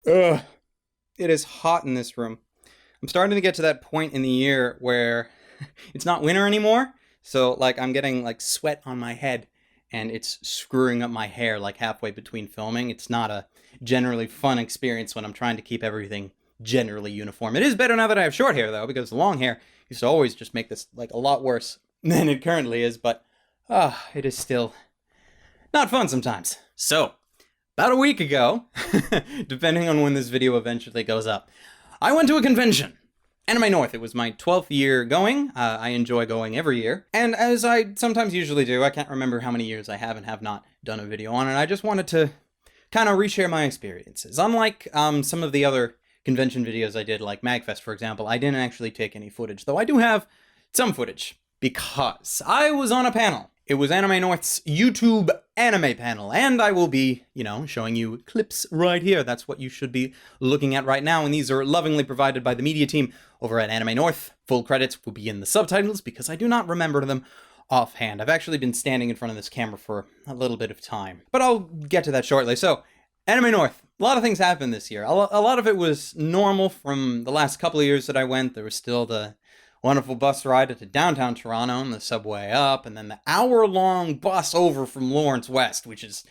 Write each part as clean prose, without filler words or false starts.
Ugh, it is hot in this room. I'm starting to get to that point in the year where it's not winter anymore. So, like, I'm getting, like, sweat on my head and it's screwing up my hair, like, halfway between filming. It's not a generally fun experience when I'm trying to keep everything generally uniform. It is better now that I have short hair, though, because long hair used to always just make this, like, a lot worse than it currently is. But, it is still not fun sometimes. So, about a week ago, depending on when this video eventually goes up, I went to a convention. Anime North. It was my 12th year going. I enjoy going every year. And as I sometimes usually do, I can't remember how many years I have and have not done a video on it. I just wanted to kind of reshare my experiences. Unlike some of the other convention videos I did, like MagFest, for example, I didn't actually take any footage, though I do have some footage because I was on a panel. It was Anime North's YouTube anime panel, and I will be, showing you clips right here. That's what you should be looking at right now, and these are lovingly provided by the media team over at Anime North. Full credits will be in the subtitles because I do not remember them offhand. I've actually been standing in front of this camera for a little bit of time, but I'll get to that shortly. So, Anime North. A lot of things happened this year. A lot of it was normal from the last couple of years that I went. There was still the wonderful bus ride to downtown Toronto and the subway up, and then the hour-long bus over from Lawrence West, which has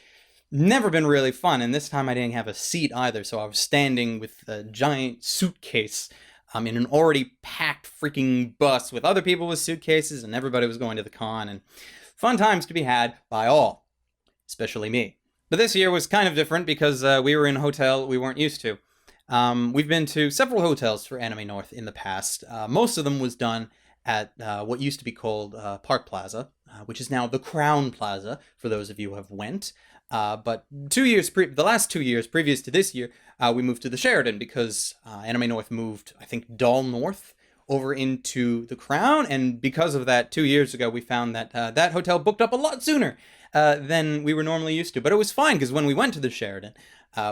never been really fun. And this time I didn't have a seat either, so I was standing with a giant suitcase in an already packed freaking bus with other people with suitcases, and everybody was going to the con, and fun times to be had by all, especially me. But this year was kind of different because we were in a hotel we weren't used to. We've been to several hotels for Anime North in the past. Most of them was done at what used to be called Park Plaza, which is now the Crown Plaza, for those of you who have went. But the last 2 years previous to this year, we moved to the Sheraton because Anime North moved, I think, Dal North over into the Crown, and because of that, 2 years ago, we found that that hotel booked up a lot sooner than we were normally used to. But it was fine, because when we went to the Sheraton,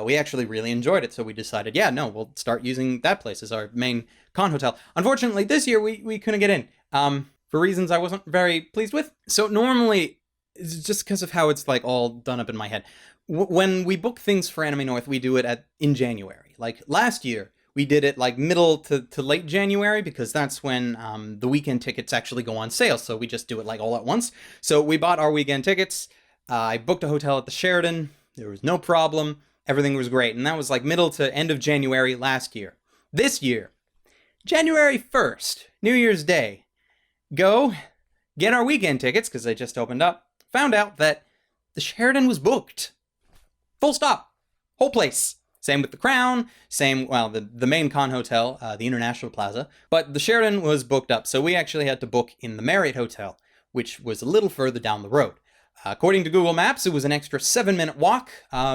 we actually really enjoyed it, so we decided, yeah, no, we'll start using that place as our main con hotel. Unfortunately, this year, we couldn't get in, for reasons I wasn't very pleased with. So normally, it's just because of how it's like all done up in my head. When we book things for Anime North, we do it in January. Like last year, we did it like middle to late January because that's when the weekend tickets actually go on sale. So we just do it like all at once. So we bought our weekend tickets. I booked a hotel at the Sheraton. There was no problem. Everything was great. And that was like middle to end of January last year. This year, January 1st, New Year's Day, go get our weekend tickets because they just opened up. Found out that the Sheraton was booked. Full stop. Whole place. Same with the Crown, the main con hotel, the International Plaza, but the Sheraton was booked up, so we actually had to book in the Marriott Hotel, which was a little further down the road. According to Google Maps, it was an extra 7-minute walk.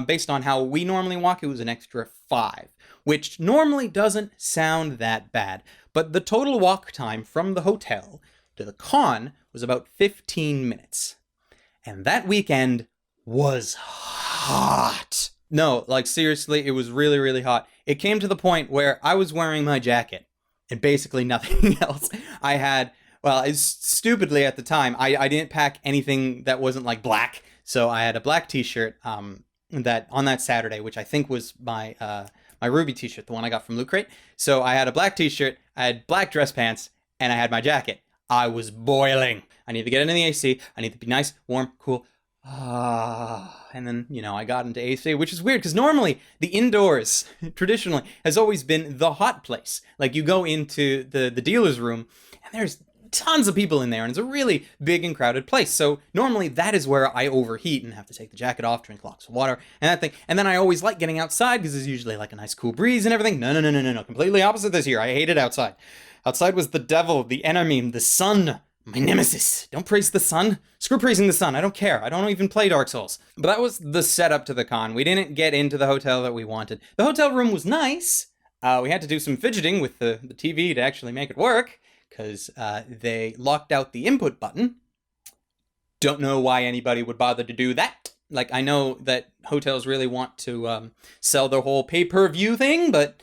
Based on how we normally walk, it was an extra 5, which normally doesn't sound that bad, but the total walk time from the hotel to the con was about 15 minutes. And that weekend was hot. No, like seriously, it was really, really hot. It came to the point where I was wearing my jacket and basically nothing else. I had, stupidly at the time, I didn't pack anything that wasn't like black. So I had a black t-shirt that on that Saturday, which I think was my Ruby t-shirt, the one I got from Loot Crate. So I had a black t-shirt, I had black dress pants, and I had my jacket. I was boiling. I need to get into the AC. I need to be nice, warm, cool. And then, I got into AC, which is weird because normally the indoors, traditionally, has always been the hot place. Like you go into the dealer's room and there's tons of people in there and it's a really big and crowded place. So normally that is where I overheat and have to take the jacket off, drink lots of water and that thing. And then I always like getting outside because there's usually like a nice cool breeze and everything. No. Completely opposite this year. I hated outside. Outside was the devil, the enemy, the sun. My nemesis. Don't praise the sun. Screw praising the sun. I don't care. I don't even play Dark Souls. But that was the setup to the con. We didn't get into the hotel that we wanted. The hotel room was nice. We had to do some fidgeting with the TV to actually make it work because they locked out the input button. Don't know why anybody would bother to do that. Like, I know that hotels really want to sell their whole pay-per-view thing, but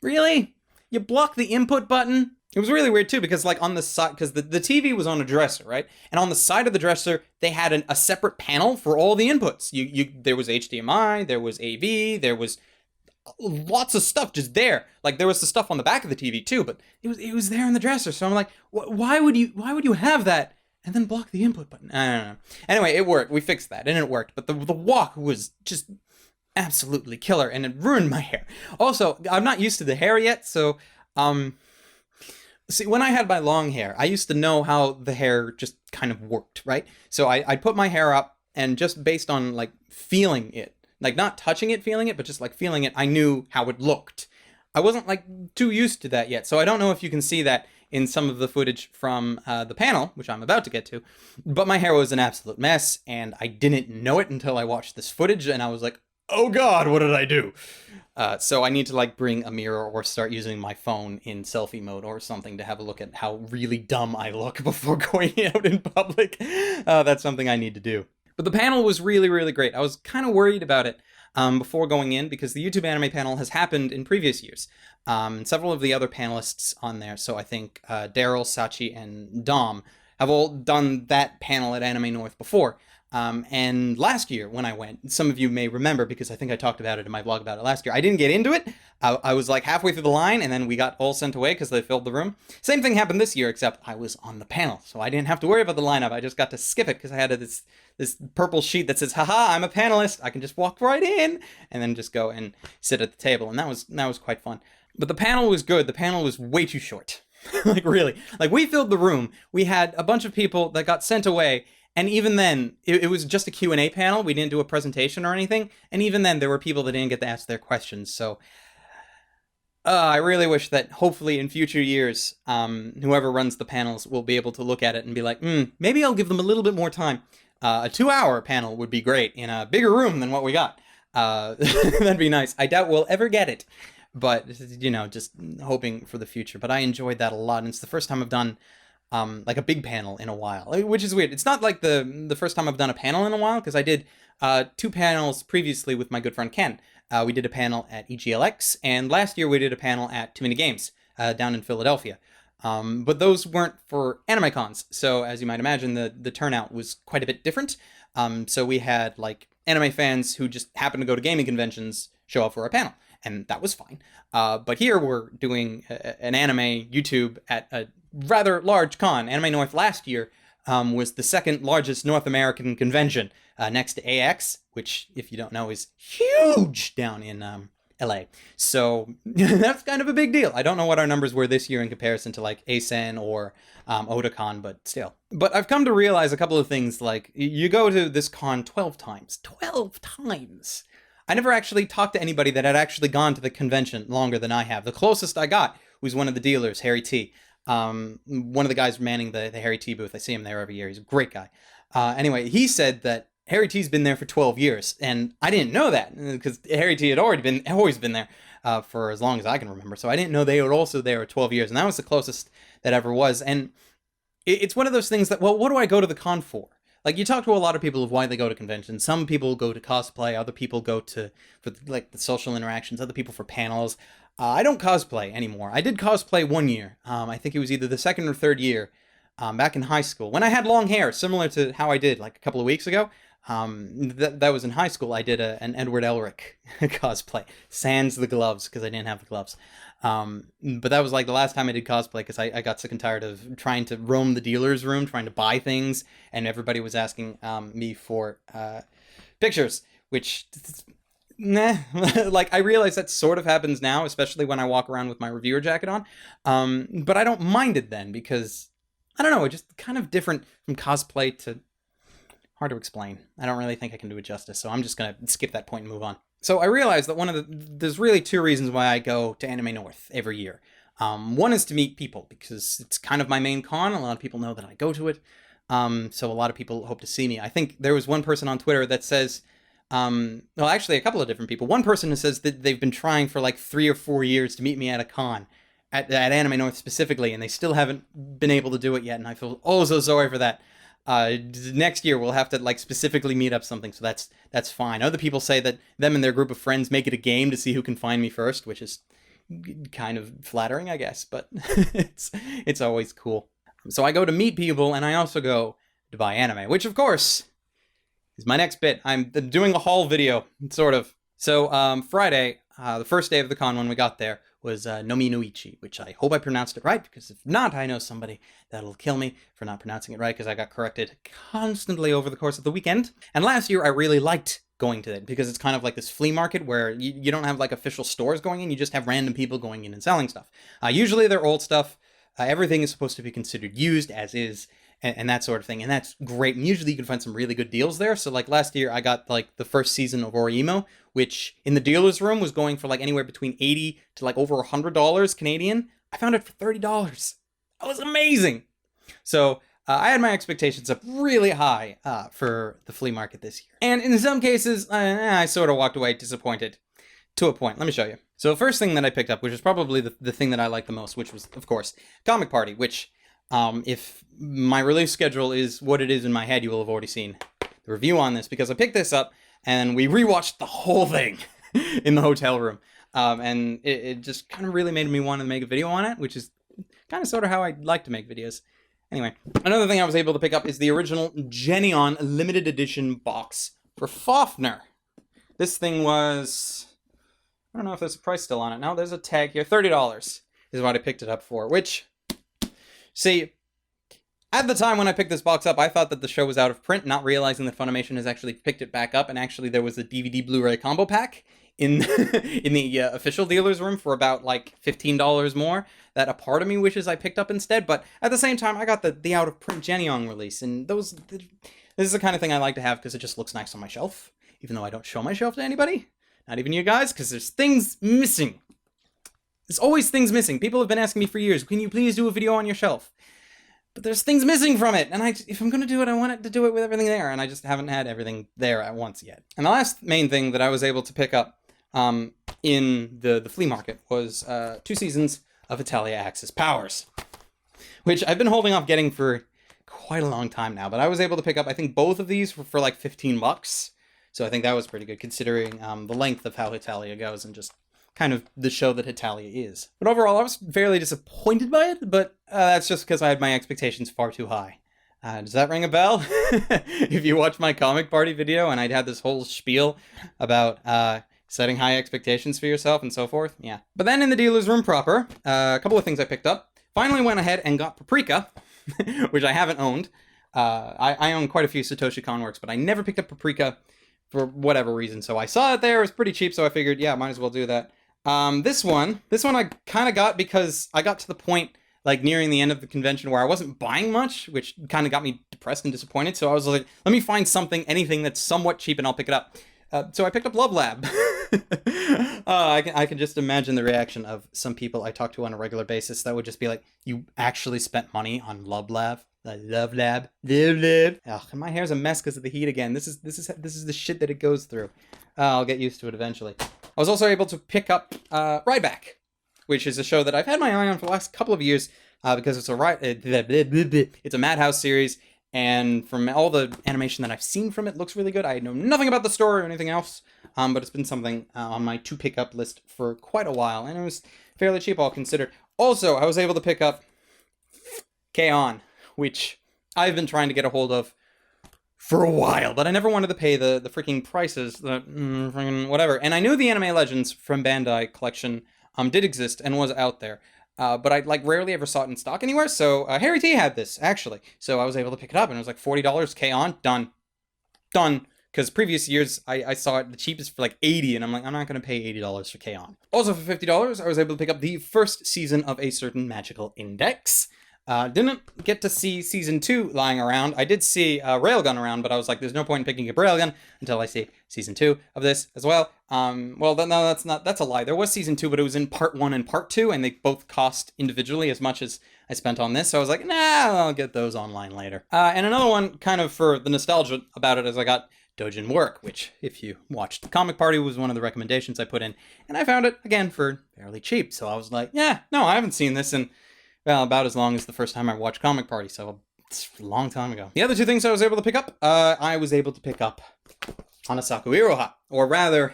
really? You block the input button? It was really weird too because like on the side, because the TV was on a dresser, right? And on the side of the dresser, they had a separate panel for all the inputs. There was HDMI, there was AV, there was lots of stuff just there. Like there was the stuff on the back of the TV too, but it was there in the dresser. So I'm like, why would you have that and then block the input button? I don't know. Anyway, it worked. We fixed that and it worked. But the wok was just absolutely killer and it ruined my hair. Also, I'm not used to the hair yet, so see, when I had my long hair, I used to know how the hair just kind of worked, right? So I'd put my hair up, and just based on like feeling it, like not touching it, feeling it, but just like feeling it, I knew how it looked. I wasn't like too used to that yet, so I don't know if you can see that in some of the footage from the panel, which I'm about to get to, but my hair was an absolute mess, and I didn't know it until I watched this footage, and I was like, oh god, what did I do? So I need to like bring a mirror or start using my phone in selfie mode or something to have a look at how really dumb I look before going out in public. That's something I need to do. But the panel was really, really great. I was kind of worried about it before going in because the YouTube anime panel has happened in previous years. Several of the other panelists on there, so I think Daryl, Sachi, and Dom have all done that panel at Anime North before. And last year when I went, some of you may remember because I think I talked about it in my vlog about it last year, I didn't get into it. I was like halfway through the line and then we got all sent away because they filled the room. Same thing happened this year, except I was on the panel. So I didn't have to worry about the lineup. I just got to skip it because I had this purple sheet that says, haha, I'm a panelist. I can just walk right in and then just go and sit at the table. And that was quite fun. But the panel was good. The panel was way too short. Like really, like we filled the room. We had a bunch of people that got sent away. And even then, it was just a Q&A panel. We didn't do a presentation or anything. And even then, there were people that didn't get to ask their questions. So I really wish that hopefully in future years, whoever runs the panels will be able to look at it and be like, maybe I'll give them a little bit more time. A 2-hour panel would be great in a bigger room than what we got. That'd be nice. I doubt we'll ever get it. But, you know, just hoping for the future. But I enjoyed that a lot. And it's the first time I've done like a big panel in a while, which is weird. It's not like the first time I've done a panel in a while, because I did 2 panels previously with my good friend Ken. We did a panel at EGLX, and last year we did a panel at Too Many Games down in Philadelphia. But those weren't for anime cons, so as you might imagine, the turnout was quite a bit different. So we had like anime fans who just happened to go to gaming conventions show up for our panel, and that was fine. But here we're doing an anime YouTube at a rather large con. Anime North last year was the second largest North American convention, next to AX, which, if you don't know, is huge down in LA. So that's kind of a big deal. I don't know what our numbers were this year in comparison to like ASEN or Otakon, but still. But I've come to realize a couple of things, like you go to this con 12 times. 12 times! I never actually talked to anybody that had actually gone to the convention longer than I have. The closest I got was one of the dealers, Harry T. One of the guys manning the Harry T booth. I see him there every year. He's a great guy. Anyway, he said that Harry T's been there for 12 years, and I didn't know that because Harry T had always been there for as long as I can remember. So I didn't know they were also there at 12 years, and that was the closest that ever was. And it's one of those things that, well, what do I go to the con for? Like, you talk to a lot of people of why they go to conventions. Some people go to cosplay, other people go for like the social interactions, other people for panels. I don't cosplay anymore. I did cosplay one year. I think it was either the second or third year, back in high school, when I had long hair, similar to how I did like a couple of weeks ago. That was in high school. I did an Edward Elric cosplay, sans the gloves, because I didn't have the gloves. But that was like the last time I did cosplay, because I got sick and tired of trying to roam the dealer's room, trying to buy things, and everybody was asking me for pictures, which... Nah, like I realize that sort of happens now, especially when I walk around with my reviewer jacket on. But I don't mind it then because, I don't know, it's just kind of different from cosplay to... Hard to explain. I don't really think I can do it justice, so I'm just going to skip that point and move on. So I realized that there's really 2 reasons why I go to Anime North every year. One is to meet people, because it's kind of my main con. A lot of people know that I go to it. So a lot of people hope to see me. I think there was one person on Twitter that says... well, actually, a couple of different people. One person who says that they've been trying for like 3 or 4 years to meet me at a con, at Anime North specifically, and they still haven't been able to do it yet, and I feel so sorry for that. Next year we'll have to like specifically meet up something, so that's fine. Other people say that them and their group of friends make it a game to see who can find me first, which is kind of flattering, I guess, but it's always cool. So I go to meet people, and I also go to buy anime, which of course is my next bit. I'm doing a haul video, sort of. So Friday, the first day of the con when we got there was Nomi no Ichi, which I hope I pronounced it right, because if not, I know somebody that'll kill me for not pronouncing it right, because I got corrected constantly over the course of the weekend. And last year I really liked going to it, because it's kind of like this flea market where you don't have like official stores going in, you just have random people going in and selling stuff. Usually they're old stuff. Everything is supposed to be considered used as is, and that sort of thing, and that's great. And usually you can find some really good deals there. So like last year I got like the first season of Orimo, which in the dealer's room was going for like anywhere between 80 to like over $100 Canadian. I found it for $30. That was amazing. So I had my expectations up really high for the flea market this year. And in some cases, I sort of walked away disappointed to a point. Let me show you. So the first thing that I picked up, which is probably the thing that I liked the most, which was, of course, Comic Party, which if my release schedule is what it is in my head, you will have already seen the review on this, because I picked this up and we rewatched the whole thing in the hotel room. And it just kind of really made me want to make a video on it, which is kind of sort of how I like to make videos. Anyway, another thing I was able to pick up is the original Genion limited edition box for Fafner. This thing was, I don't know if there's a price still on it. No, there's a tag here. $30 is what I picked it up for, which, see, at the time when I picked this box up, I thought that the show was out of print, not realizing that Funimation has actually picked it back up, and actually there was a DVD Blu-ray combo pack in in the official dealer's room for about like $15 more that a part of me wishes I picked up instead. But at the same time, I got the out of print Genion release, and this is the kind of thing I like to have because it just looks nice on my shelf, even though I don't show my shelf to anybody, not even you guys, because there's things missing. There's always things missing. People have been asking me for years, can you please do a video on your shelf? But there's things missing from it, and if I'm going to do it, I want it to do it with everything there, and I just haven't had everything there at once yet. And the last main thing that I was able to pick up in the flea market was 2 seasons of Italia Axis Powers, which I've been holding off getting for quite a long time now, but I was able to pick up, I think, both of these for like $15, so I think that was pretty good considering the length of how Italia goes and just kind of the show that Italia is. But overall, I was fairly disappointed by it, but that's just because I had my expectations far too high. Does that ring a bell? If you watch my Comic Party video and I'd had this whole spiel about setting high expectations for yourself and so forth, yeah. But then in the dealer's room proper, a couple of things I picked up. Finally went ahead and got Paprika, which I haven't owned. I own quite a few Satoshi Kon works, but I never picked up Paprika for whatever reason. So I saw it there, it was pretty cheap, so I figured, yeah, might as well do that. This one I kind of got because I got to the point like nearing the end of the convention where I wasn't buying much, which kind of got me depressed and disappointed. So I was like, let me find anything that's somewhat cheap and I'll pick it up. So I picked up Love Lab. I can just imagine the reaction of some people I talk to on a regular basis that would just be like, you actually spent money on Love Lab? Love Lab. Ugh, and my hair's a mess because of the heat again. This is the shit that it goes through. I'll get used to it eventually. I was also able to pick up Ryback, which is a show that I've had my eye on for the last couple of years because it's a Madhouse series, and from all the animation that I've seen from it, looks really good. I know nothing about the story or anything else, but it's been something on my to pick up list for quite a while, and it was fairly cheap, all considered. Also, I was able to pick up K-On!, which I've been trying to get a hold of for a while, but I never wanted to pay the freaking prices, freaking whatever. And I knew the Anime Legends from Bandai collection did exist and was out there, but I like rarely ever saw it in stock anywhere. So Harry T had this actually, so I was able to pick it up, and it was like $40. K-On! Done. Because previous years I saw it the cheapest for like $80, and I'm like, I'm not going to pay $80 for K-On! Also for $50, I was able to pick up the first season of A Certain Magical Index. Didn't get to see season 2 lying around. I did see Railgun around, but I was like, there's no point in picking up Railgun until I see season 2 of this as well. No, that's a lie. There was season 2, but it was in part 1 and part 2, and they both cost individually as much as I spent on this. So I was like, nah, I'll get those online later. And another one, kind of for the nostalgia about it, is I got Dojin Work, which, if you watched the Comic Party, was one of the recommendations I put in, and I found it again for fairly cheap. So I was like, yeah, no, I haven't seen this in, well, about as long as the first time I watched Comic Party, so it's a long time ago. The other 2 things I was able to pick up, I was able to pick up Hanasaku Iroha, or rather,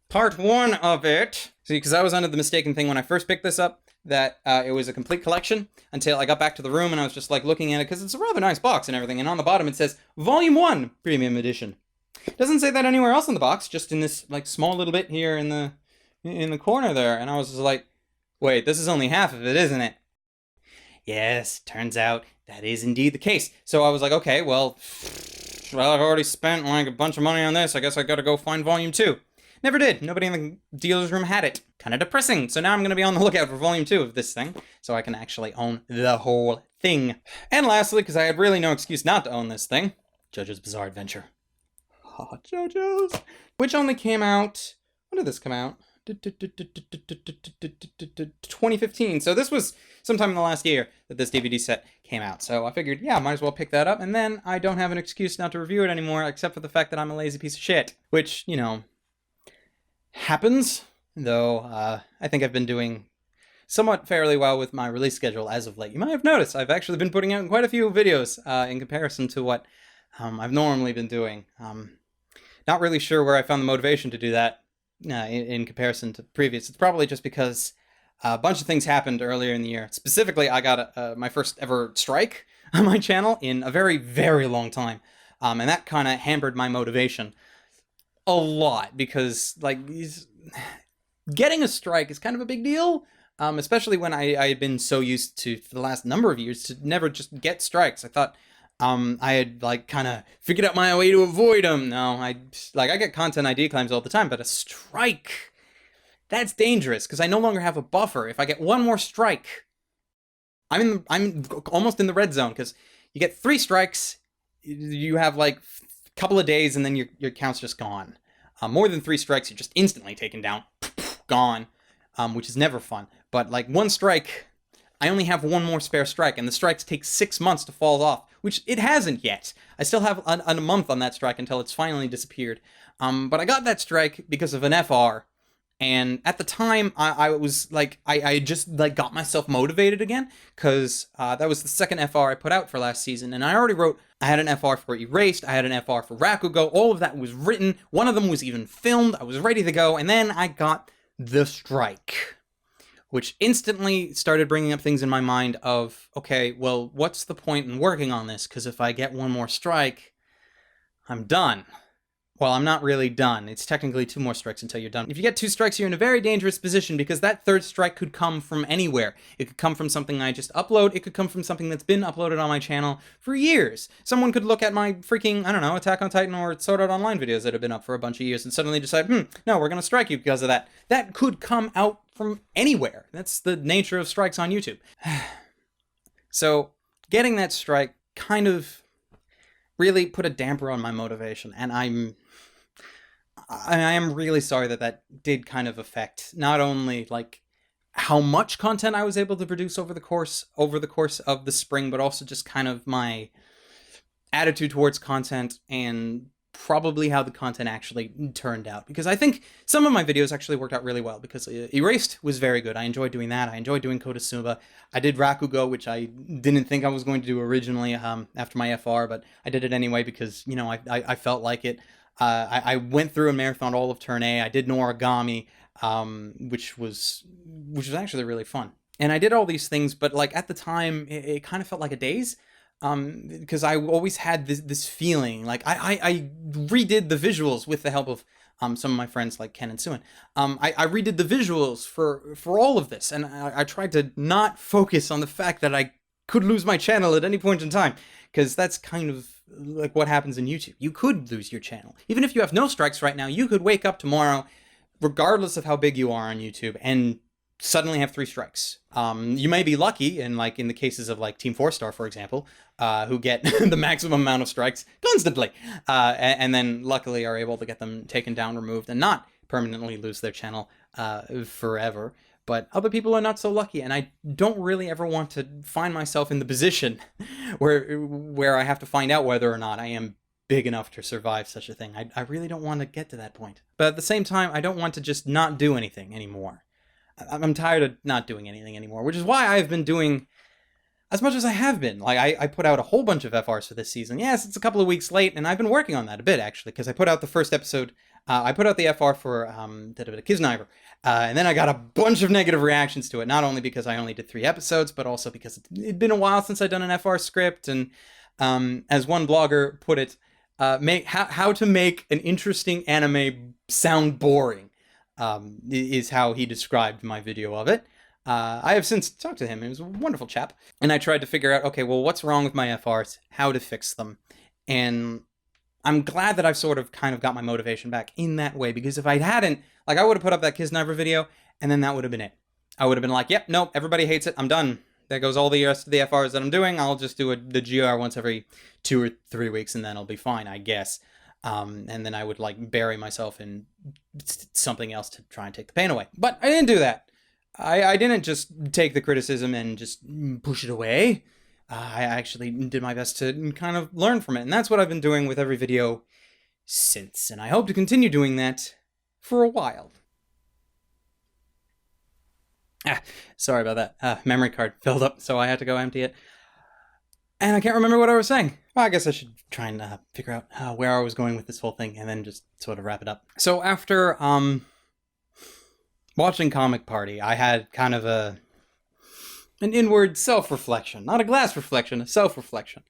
part 1 of it. See, because I was under the mistaken thing when I first picked this up, that it was a complete collection, until I got back to the room and I was just like looking at it, because it's a rather nice box and everything, and on the bottom it says, Volume 1, Premium Edition. It doesn't say that anywhere else in the box, just in this like small little bit here in the in the corner there, and I was just like, wait, this is only half of it, isn't it? Yes, turns out that is indeed the case. So I was like, okay, well, I've already spent like a bunch of money on this. I guess I gotta go find volume 2. Never did. Nobody in the dealer's room had it. Kind of depressing. So now I'm going to be on the lookout for volume 2 of this thing, so I can actually own the whole thing. And lastly, because I had really no excuse not to own this thing, JoJo's Bizarre Adventure. Oh, JoJo's. Which only came out... When did this come out? 2015. So this was sometime in the last year that this DVD set came out. So I figured, yeah, might as well pick that up. And then I don't have an excuse not to review it anymore, except for the fact that I'm a lazy piece of shit. Which, you know, happens. Though I think I've been doing somewhat fairly well with my release schedule as of late. You might have noticed I've actually been putting out quite a few videos in comparison to what I've normally been doing. Not really sure where I found the motivation to do that. In comparison to previous. It's probably just because a bunch of things happened earlier in the year. Specifically, I got my first ever strike on my channel in a very, very long time. And that kind of hampered my motivation a lot because, like, getting a strike is kind of a big deal. Especially when I had been so used to, for the last number of years, to never just get strikes. I thought I had, like, kind of figured out my way to avoid them. No, I get content ID claims all the time, but a strike, that's dangerous, because I no longer have a buffer. If I get one more strike, I'm almost in the red zone, because you get 3 strikes, you have, like, a couple of days, and then your count's just gone. More than 3 strikes, you're just instantly taken down, gone, which is never fun. But, like, 1 strike... I only have 1 more spare strike, and the strikes take 6 months to fall off, which it hasn't yet. I still have a month on that strike until it's finally disappeared. But I got that strike because of an FR, and at the time, I was like, I just like got myself motivated again, because that was the second FR I put out for last season, and I already wrote, I had an FR for Erased, I had an FR for Rakugo, all of that was written, one of them was even filmed, I was ready to go, and then I got the strike, which instantly started bringing up things in my mind of, okay, well, what's the point in working on this? Because if I get 1 more strike, I'm done. Well, I'm not really done. It's technically 2 more strikes until you're done. If you get 2 strikes, you're in a very dangerous position, because that 3rd strike could come from anywhere. It could come from something I just upload. It could come from something that's been uploaded on my channel for years. Someone could look at my freaking, I don't know, Attack on Titan or Sword Art Online videos that have been up for a bunch of years and suddenly decide, no, we're going to strike you because of that. That could come out from anywhere. That's the nature of strikes on YouTube. So getting that strike kind of really put a damper on my motivation, and I am really sorry that did kind of affect not only like how much content I was able to produce over the course of the spring, but also just kind of my attitude towards content and probably how the content actually turned out. Because I think some of my videos actually worked out really well, because Erased was very good. I enjoyed doing that. I enjoyed doing Kotosuba. I did Rakugo, which I didn't think I was going to do originally after my FR, but I did it anyway because, you know, I felt like it. I went through and marathoned all of Turn A. I did Noragami, which was actually really fun. And I did all these things, but like at the time, it kind of felt like a daze. Because I always had this feeling, like I redid the visuals with the help of some of my friends like Ken and Suin. I redid the visuals for all of this, and I tried to not focus on the fact that I could lose my channel at any point in time, because that's kind of like what happens in YouTube. You could lose your channel. Even if you have no strikes right now, you could wake up tomorrow, regardless of how big you are on YouTube, and suddenly have 3 strikes. You may be lucky, and like in the cases of like Team 4-Star, for example, who get the maximum amount of strikes constantly, and then luckily are able to get them taken down, removed, and not permanently lose their channel forever. But other people are not so lucky, and I don't really ever want to find myself in the position where I have to find out whether or not I am big enough to survive such a thing. I really don't want to get to that point. But at the same time, I don't want to just not do anything anymore. I'm tired of not doing anything anymore, which is why I've been doing as much as I have been. Like, I put out a whole bunch of FRs for this season. Yes, it's a couple of weeks late, and I've been working on that a bit, actually, because I put out the first episode. I put out the FR for Kisniver, and then I got a bunch of negative reactions to it, not only because I only did 3 episodes, but also because it'd been a while since I'd done an FR script, and as one blogger put it, how to make an interesting anime sound boring. is how he described my video of it. I have since talked to him. He was a wonderful chap. And I tried to figure out, okay, well, what's wrong with my FRs, how to fix them. And I'm glad that I've sort of kind of got my motivation back in that way, because if I hadn't, like, I would have put up that Kisniver video, and then that would have been it. I would have been like, yep, nope, everybody hates it, I'm done. There goes all the rest of the FRs that I'm doing. I'll just do the GR once every 2 or 3 weeks, and then I'll be fine, I guess. And then I would, like, bury myself in something else to try and take the pain away. But I didn't do that. I didn't just take the criticism and just push it away. I actually did my best to kind of learn from it. And that's what I've been doing with every video since. And I hope to continue doing that for a while. Sorry about that. Memory card filled up, so I had to go empty it. And I can't remember what I was saying. Well, I guess I should try and figure out where I was going with this whole thing and then just sort of wrap it up. So after watching Comic Party, I had kind of an inward self-reflection. Not a glass reflection, a self-reflection.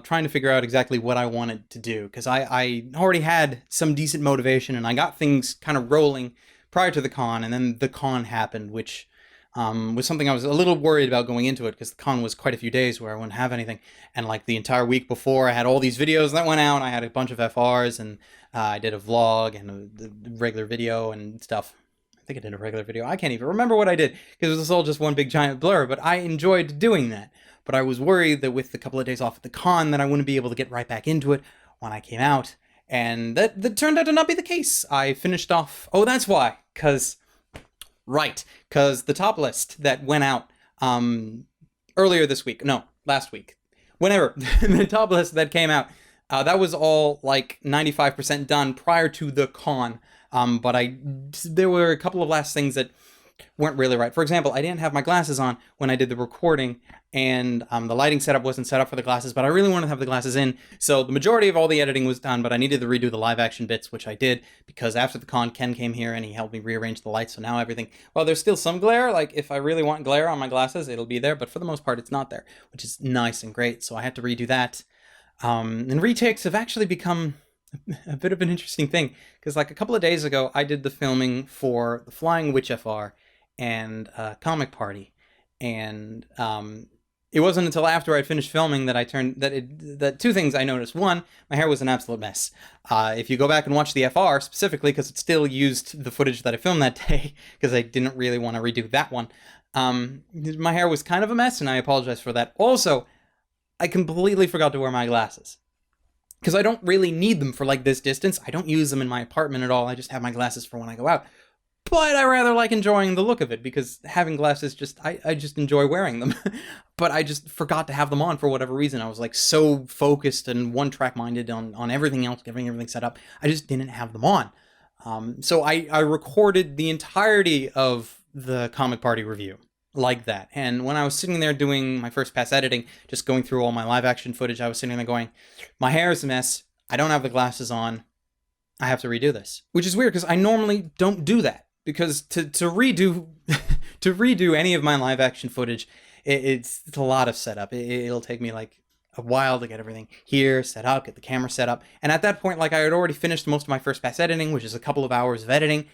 Trying to figure out exactly what I wanted to do. Because I already had some decent motivation and I got things kind of rolling prior to the con. And then the con happened, which was something I was a little worried about going into it, because the con was quite a few days where I wouldn't have anything. And like the entire week before, I had all these videos that went out. I had a bunch of FRs, and I did a vlog and a regular video and stuff. I think I did a regular video. I can't even remember what I did, because it was all just one big giant blur, but I enjoyed doing that. But I was worried that with the couple of days off at the con that I wouldn't be able to get right back into it when I came out. And that turned out to not be the case. I finished off... Oh, that's why. Because the top list that went out earlier this week, no, last week, whenever, the top list that came out, that was all like 95% done prior to the con, but there were a couple of last things that weren't really right. For example, I didn't have my glasses on when I did the recording, and the lighting setup wasn't set up for the glasses, but I really wanted to have the glasses in, so the majority of all the editing was done, but I needed to redo the live action bits, which I did, because after the con, Ken came here and he helped me rearrange the lights, so now everything, well, there's still some glare, like if I really want glare on my glasses, it'll be there, but for the most part, it's not there, which is nice and great, so I had to redo that. And retakes have actually become a bit of an interesting thing, because like a couple of days ago, I did the filming for the Flying Witch FR and Comic Party, and it wasn't until after I'd finished filming that I turned that two things I noticed. One, my hair was an absolute mess. If you go back and watch the FR specifically, because it still used the footage that I filmed that day, because I didn't really want to redo that one, my hair was kind of a mess, and I apologize for that. Also, I completely forgot to wear my glasses, because I don't really need them for like this distance. I don't use them in my apartment at all. I just have my glasses for when I go out. But I rather like enjoying the look of it, because having glasses, I just enjoy wearing them. But I just forgot to have them on for whatever reason. I was like so focused and one-track minded on everything else, getting everything set up. I just didn't have them on. So I recorded the entirety of the Comic Party review like that. And when I was sitting there doing my first pass editing, just going through all my live action footage, I was sitting there going, my hair is a mess. I don't have the glasses on. I have to redo this. Which is weird, because I normally don't do that. Because to redo to redo any of my live action footage, it's a lot of setup. It'll take me like a while to get everything here set up, get the camera set up. And at that point, like, I had already finished most of my first pass editing, which is a couple of hours of editing.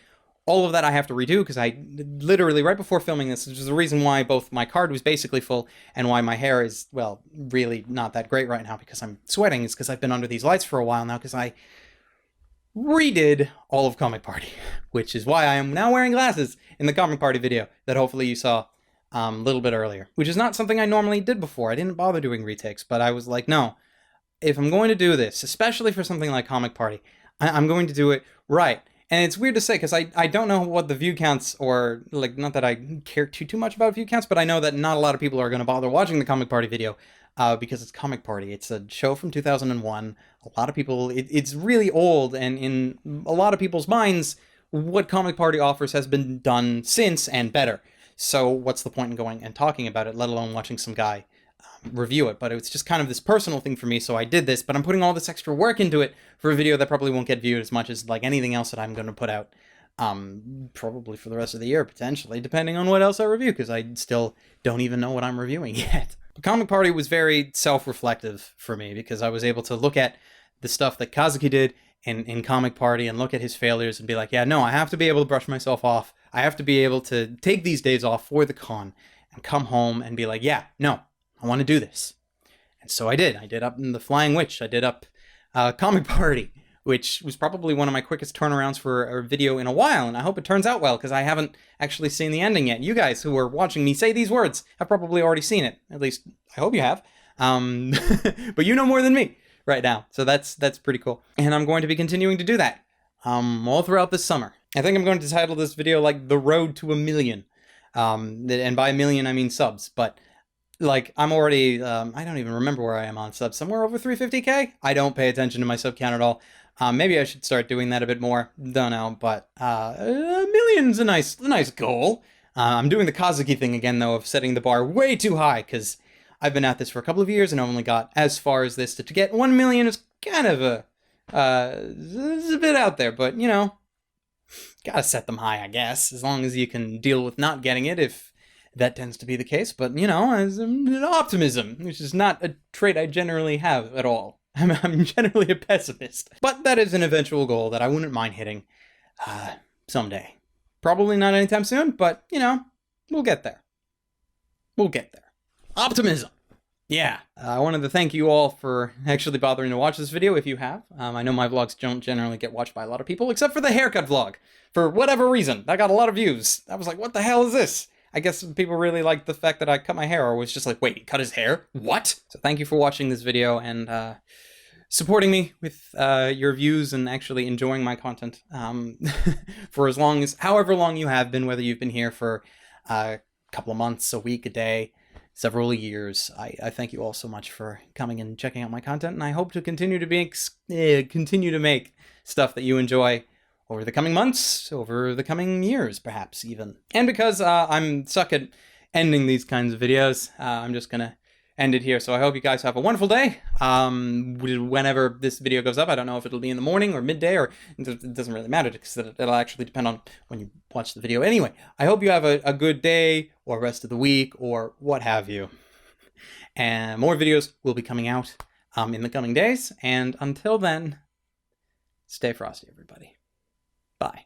All of that I have to redo, because I literally, right before filming this, which is the reason why both my card was basically full and why my hair is, well, really not that great right now because I'm sweating, is because I've been under these lights for a while now, because I redid all of Comic Party, which is why I am now wearing glasses in the Comic Party video that hopefully you saw a little bit earlier, which is not something I normally did before. I didn't bother doing retakes, but I was like, no, if I'm going to do this, especially for something like Comic Party, I'm going to do it right. And it's weird to say, because I don't know what the view counts, or like, not that I care too much about view counts, but I know that not a lot of people are going to bother watching the Comic Party video because it's Comic Party. It's a show from 2001. A lot of people, it's really old, and in a lot of people's minds, what Comic Party offers has been done since and better. So what's the point in going and talking about it, let alone watching some guy review it? But it's just kind of this personal thing for me, so I did this, but I'm putting all this extra work into it for a video that probably won't get viewed as much as like anything else that I'm going to put out, probably for the rest of the year, potentially, depending on what else I review, because I still don't even know what I'm reviewing yet. But Comic Party was very self-reflective for me, because I was able to look at the stuff that Kazuki did in Comic Party and look at his failures and be like, yeah, no, I have to be able to brush myself off. I have to be able to take these days off for the con and come home and be like, yeah, no, I want to do this. And so I did. I did Up in the Flying Witch. I did Up Comic Party, which was probably one of my quickest turnarounds for a video in a while, and I hope it turns out well, because I haven't actually seen the ending yet. You guys who are watching me say these words have probably already seen it. At least, I hope you have. But you know more than me right now, so that's pretty cool. And I'm going to be continuing to do that all throughout this summer. I think I'm going to title this video, like, The Road to a Million. And by a million, I mean subs, but like, I'm already, I don't even remember where I am on subs, somewhere over 350k? I don't pay attention to my sub count at all. Maybe I should start doing that a bit more. Don't know, but a million's a nice goal. I'm doing the Kazuki thing again, though, of setting the bar way too high, because I've been at this for a couple of years and I've only got as far as this. To get 1 million is kind of it's a bit out there, but, you know, gotta set them high, I guess, as long as you can deal with not getting it, if that tends to be the case. But, you know, as optimism, which is not a trait I generally have at all. I'm generally a pessimist. But that is an eventual goal that I wouldn't mind hitting someday. Probably not anytime soon, but, you know, we'll get there. We'll get there. Optimism! Yeah. I wanted to thank you all for actually bothering to watch this video, if you have. I know my vlogs don't generally get watched by a lot of people, except for the haircut vlog. For whatever reason, that got a lot of views. I was like, what the hell is this? I guess people really liked the fact that I cut my hair, or was just like, wait, he cut his hair? What? So thank you for watching this video and supporting me with your views and actually enjoying my content for as long as, however long you have been, whether you've been here for a couple of months, a week, a day, several years. I thank you all so much for coming and checking out my content, and I hope to continue to make stuff that you enjoy over the coming months, over the coming years, perhaps even. And because I'm stuck at ending these kinds of videos, I'm just gonna end it here. So I hope you guys have a wonderful day. Whenever this video goes up, I don't know if it'll be in the morning or midday, or it doesn't really matter, because it'll actually depend on when you watch the video. Anyway, I hope you have a good day or rest of the week or what have you. And more videos will be coming out in the coming days. And until then, stay frosty, everybody. Bye.